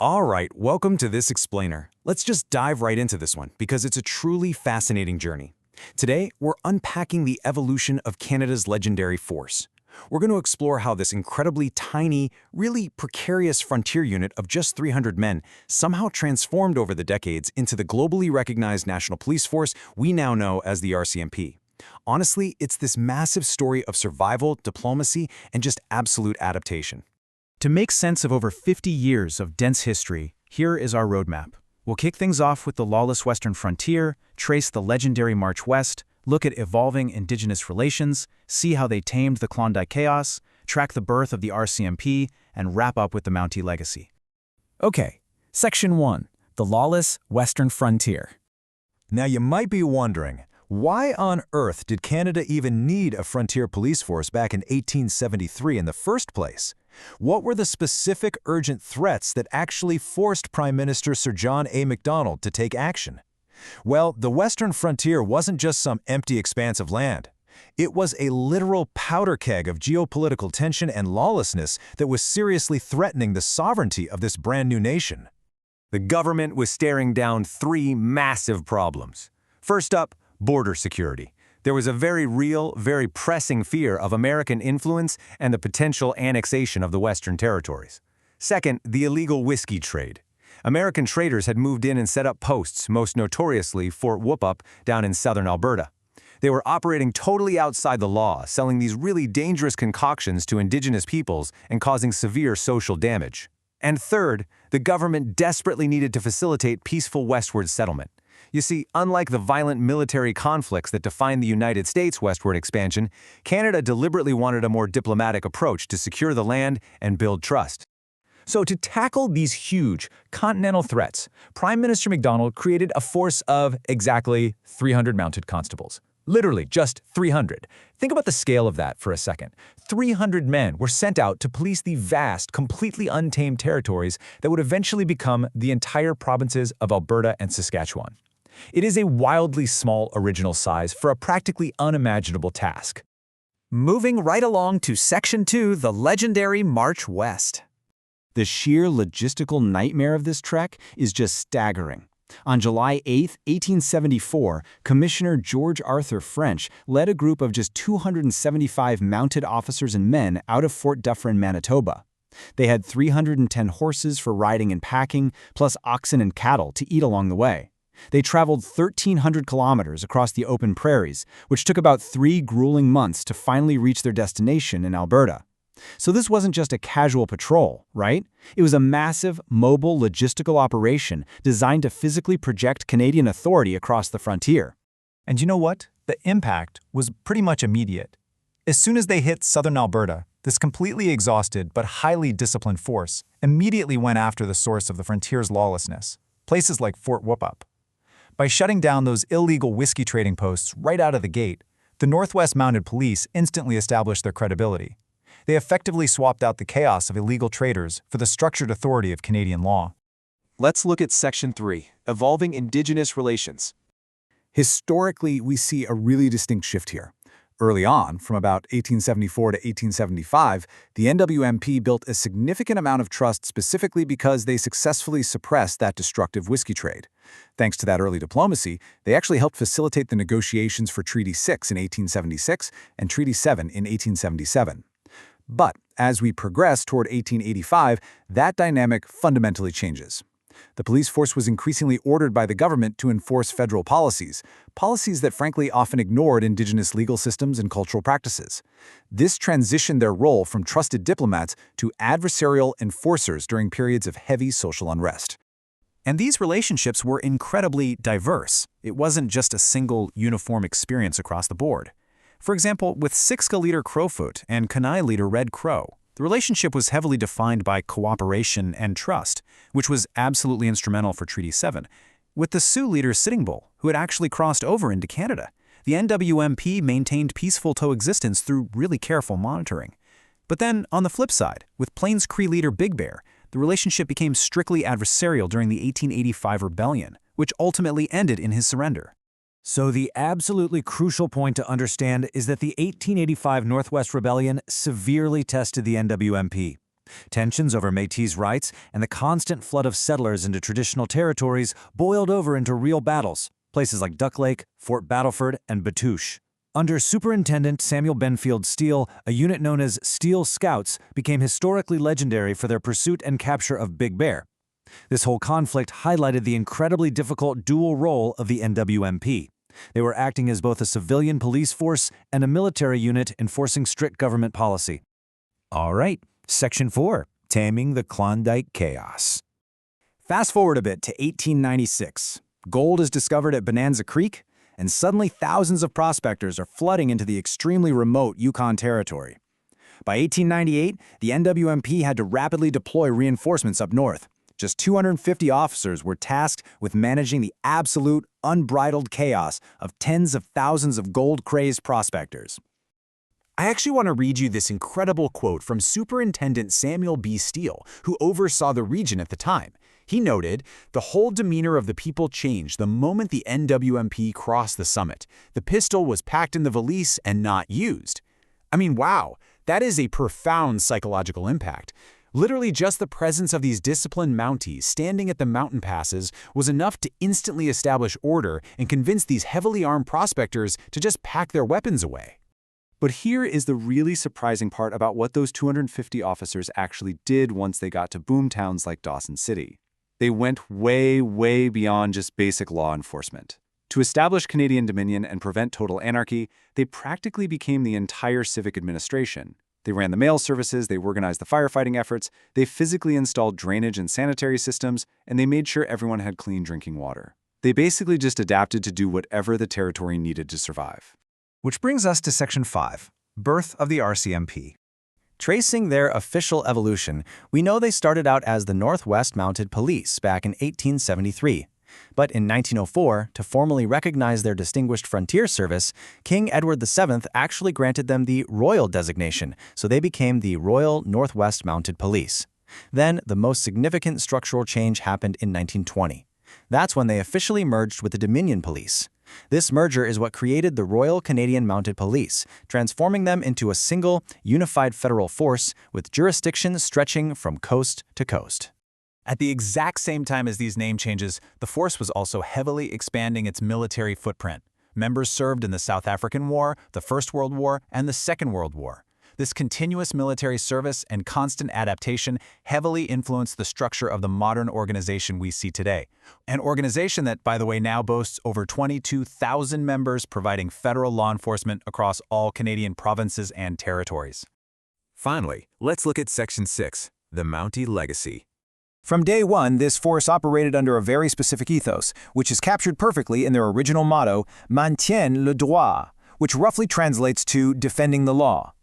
All right, welcome to this explainer. Let's just dive right into this one because it's a truly fascinating journey. Today, we're unpacking the evolution of Canada's legendary force. We're going to explore how this incredibly tiny, really precarious frontier unit of just 300 men somehow transformed over the decades into the globally recognized national police force we now know as the RCMP. Honestly, it's this massive story of survival, diplomacy, and just absolute adaptation. To make sense of over 50 years of dense history, here is our roadmap. We'll kick things off with the lawless Western Frontier, trace the legendary March West, look at evolving Indigenous relations, see how they tamed the Klondike chaos, track the birth of the RCMP, and wrap up with the Mountie Legacy. Okay, Section 1, the lawless Western Frontier. Now you might be wondering, why on earth did Canada even need a frontier police force back in 1873 in the first place? What were the specific urgent threats that actually forced Prime Minister Sir John A. Macdonald to take action? Well, the Western Frontier wasn't just some empty expanse of land. It was a literal powder keg of geopolitical tension and lawlessness that was seriously threatening the sovereignty of this brand new nation. The government was staring down three massive problems. First up, border security. There was a very real, very pressing fear of American influence and the potential annexation of the Western territories. Second, the illegal whiskey trade. American traders had moved in and set up posts, most notoriously Fort Whoop-Up down in southern Alberta. They were operating totally outside the law, selling these really dangerous concoctions to Indigenous peoples and causing severe social damage. And third, the government desperately needed to facilitate peaceful westward settlement. You see, unlike the violent military conflicts that define the United States' westward expansion, Canada deliberately wanted a more diplomatic approach to secure the land and build trust. So to tackle these huge, continental threats, Prime Minister Macdonald created a force of exactly 300 mounted constables. Literally, just 300. Think about the scale of that for a second. 300 men were sent out to police the vast, completely untamed territories that would eventually become the entire provinces of Alberta and Saskatchewan. It is a wildly small original size for a practically unimaginable task. Moving right along to Section 2, the legendary March West. The sheer logistical nightmare of this trek is just staggering. On July 8, 1874, Commissioner George Arthur French led a group of just 275 mounted officers and men out of Fort Dufferin, Manitoba. They had 310 horses for riding and packing, plus oxen and cattle to eat along the way. They traveled 1,300 kilometers across the open prairies, which took about 3 grueling months to finally reach their destination in Alberta. So this wasn't just a casual patrol, right? It was a massive, mobile logistical operation designed to physically project Canadian authority across the frontier. And you know what? The impact was pretty much immediate. As soon as they hit southern Alberta, this completely exhausted but highly disciplined force immediately went after the source of the frontier's lawlessness, places like Fort Whoop-Up. By shutting down those illegal whiskey trading posts right out of the gate, the Northwest Mounted Police instantly established their credibility. They effectively swapped out the chaos of illegal traders for the structured authority of Canadian law. Let's look at Section 3, Evolving Indigenous Relations. Historically, we see a really distinct shift here. Early on, from about 1874 to 1875, the NWMP built a significant amount of trust specifically because they successfully suppressed that destructive whiskey trade. Thanks to that early diplomacy, they actually helped facilitate the negotiations for Treaty 6 in 1876 and Treaty 7 in 1877. But as we progress toward 1885, that dynamic fundamentally changes. The police force was increasingly ordered by the government to enforce federal policies that frankly often ignored Indigenous legal systems and cultural practices. This transitioned their role from trusted diplomats to adversarial enforcers during periods of heavy social unrest. And these relationships were incredibly diverse. It wasn't just a single, uniform experience across the board. For example, with Siksika leader Crowfoot and Kainai leader Red Crow, the relationship was heavily defined by cooperation and trust, which was absolutely instrumental for Treaty 7. With the Sioux leader Sitting Bull, who had actually crossed over into Canada, the NWMP maintained peaceful coexistence through really careful monitoring. But then, on the flip side, with Plains Cree leader Big Bear, the relationship became strictly adversarial during the 1885 rebellion, which ultimately ended in his surrender. So the absolutely crucial point to understand is that the 1885 Northwest Rebellion severely tested the NWMP. Tensions over Métis rights and the constant flood of settlers into traditional territories boiled over into real battles, places like Duck Lake, Fort Battleford, and Batouche. Under Superintendent Samuel Benfield Steele, a unit known as Steele Scouts became historically legendary for their pursuit and capture of Big Bear. This whole conflict highlighted the incredibly difficult dual role of the NWMP. They were acting as both a civilian police force and a military unit enforcing strict government policy. All right, Section 4, Taming the Klondike Chaos. Fast forward a bit to 1896. Gold is discovered at Bonanza Creek, and suddenly thousands of prospectors are flooding into the extremely remote Yukon Territory. By 1898, the NWMP had to rapidly deploy reinforcements up north. Just 250 officers were tasked with managing the absolute, unbridled chaos of tens of thousands of gold-crazed prospectors. I actually want to read you this incredible quote from Superintendent Samuel B. Steele, who oversaw the region at the time. He noted, "The whole demeanor of the people changed the moment the NWMP crossed the summit. The pistol was packed in the valise and not used." I mean, wow, that is a profound psychological impact. Literally just the presence of these disciplined Mounties standing at the mountain passes was enough to instantly establish order and convince these heavily armed prospectors to just pack their weapons away. But here is the really surprising part about what those 250 officers actually did once they got to boom towns like Dawson City. They went way, way beyond just basic law enforcement. To establish Canadian dominion and prevent total anarchy, they practically became the entire civic administration. They ran the mail services, they organized the firefighting efforts, they physically installed drainage and sanitary systems, and they made sure everyone had clean drinking water. They basically just adapted to do whatever the territory needed to survive. Which brings us to Section 5, Birth of the RCMP. Tracing their official evolution, we know they started out as the Northwest Mounted Police back in 1873. But in 1904, to formally recognize their distinguished frontier service, King Edward VII actually granted them the Royal designation, so they became the Royal Northwest Mounted Police. Then, the most significant structural change happened in 1920. That's when they officially merged with the Dominion Police. This merger is what created the Royal Canadian Mounted Police, transforming them into a single, unified federal force with jurisdiction stretching from coast to coast. At the exact same time as these name changes, the force was also heavily expanding its military footprint. Members served in the South African War, the First World War, and the Second World War. This continuous military service and constant adaptation heavily influenced the structure of the modern organization we see today. An organization that, by the way, now boasts over 22,000 members providing federal law enforcement across all Canadian provinces and territories. Finally, let's look at Section 6, the Mountie Legacy. From day one, this force operated under a very specific ethos, which is captured perfectly in their original motto, Maintien le droit, which roughly translates to defending the law.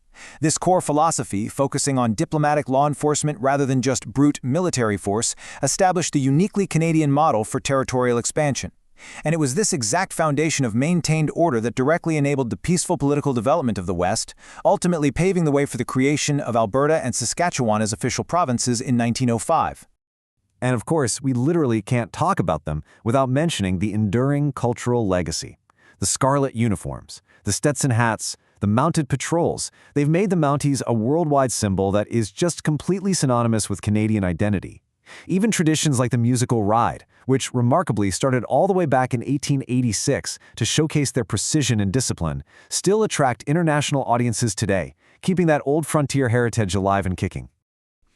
This core philosophy, focusing on diplomatic law enforcement rather than just brute military force, established the uniquely Canadian model for territorial expansion. And it was this exact foundation of maintained order that directly enabled the peaceful political development of the West, ultimately paving the way for the creation of Alberta and Saskatchewan as official provinces in 1905. And of course, we literally can't talk about them without mentioning the enduring cultural legacy. The scarlet uniforms, the Stetson hats, the mounted patrols, they've made the Mounties a worldwide symbol that is just completely synonymous with Canadian identity. Even traditions like the musical Ride, which remarkably started all the way back in 1886 to showcase their precision and discipline, still attract international audiences today, keeping that old frontier heritage alive and kicking.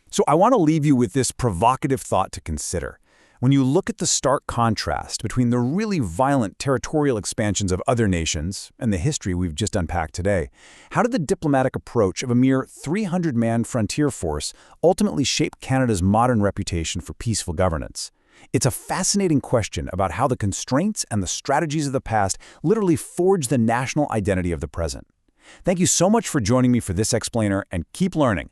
So I want to leave you with this provocative thought to consider. When you look at the stark contrast between the really violent territorial expansions of other nations and the history we've just unpacked today, how did the diplomatic approach of a mere 300-man frontier force ultimately shape Canada's modern reputation for peaceful governance? It's a fascinating question about how the constraints and the strategies of the past literally forged the national identity of the present. Thank you so much for joining me for this explainer, and keep learning.